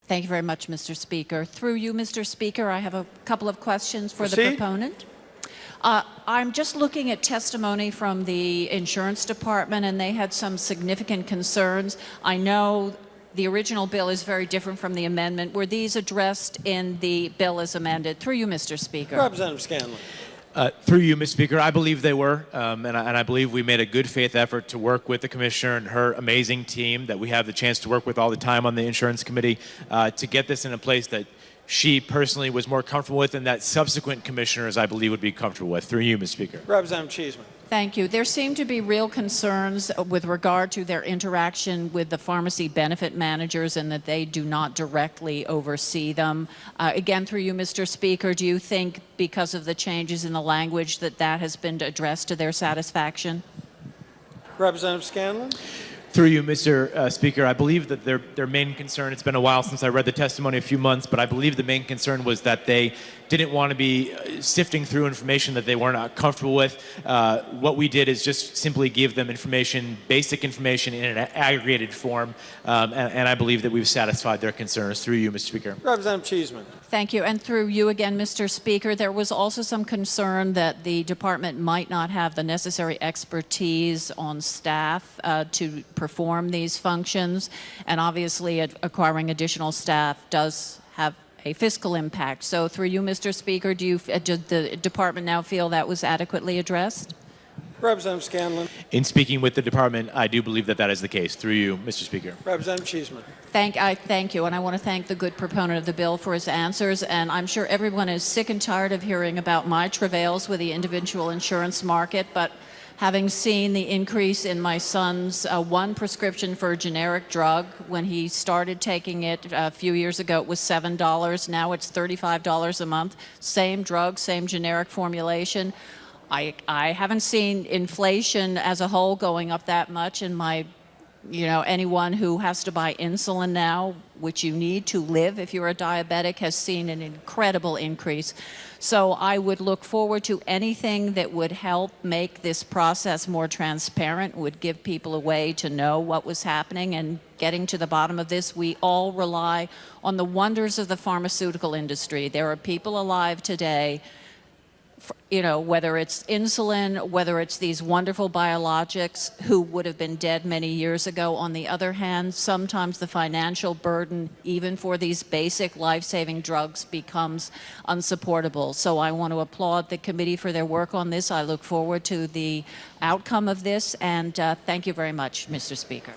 Thank you very much, Mr. Speaker. Through you, Mr. Speaker, I have a couple of questions for the proponent. I'm just looking at testimony from the Insurance Department, and they had some significant concerns. I know the original bill is very different from the amendment. Were these addressed in the bill as amended? Through you, Mr. Speaker. Representative Scanlon. Through you, Mr. Speaker, I believe they were, and I believe we made a good faith effort to work with the Commissioner and her amazing team that we have the chance to work with all the time on the Insurance Committee to get this in a place that she personally was more comfortable with and that subsequent commissioners, I believe, would be comfortable with. Through you, Mr. Speaker. Representative Cheeseman. Thank you. There seem to be real concerns with regard to their interaction with the pharmacy benefit managers and that they do not directly oversee them. Again, through you, Mr. Speaker, do you think because of the changes in the language that that has been addressed to their satisfaction? Representative Scanlon. Through you, Mr. Speaker, I believe that their main concern, it's been a while since I read the testimony, a few months, but I believe the main concern was that they didn't want to be sifting through information that they were not comfortable with. What we did is just simply give them information, basic information in an aggregated form, and I believe that we've satisfied their concerns. Through you, Mr. Speaker. Representative Cheeseman. Thank you. And through you again, Mr. Speaker, there was also some concern that the department might not have the necessary expertise on staff to perform these functions, and obviously acquiring additional staff does have a fiscal impact. So through you, Mr. Speaker, does the department now feel that was adequately addressed? Representative Scanlon. In speaking with the department, I do believe that that is the case. Through you, Mr. Speaker. Representative Cheeseman. Thank you, and I want to thank the good proponent of the bill for his answers, and I'm sure everyone is sick and tired of hearing about my travails with the individual insurance market, but having seen the increase in my son's one prescription for a generic drug, when he started taking it a few years ago, it was $7. Now it's $35 a month. Same drug, same generic formulation. I haven't seen inflation as a whole going up that much, and anyone who has to buy insulin now, which you need to live if you're a diabetic, has seen an incredible increase. So I would look forward to anything that would help make this process more transparent, would give people a way to know what was happening and getting to the bottom of this. We all rely on the wonders of the pharmaceutical industry. There are people alive today, whether it's insulin, whether it's these wonderful biologics who would have been dead many years ago. On the other hand, sometimes the financial burden, even for these basic life-saving drugs, becomes unsupportable. So I want to applaud the committee for their work on this. I look forward to the outcome of this, and thank you very much, Mr. Speaker.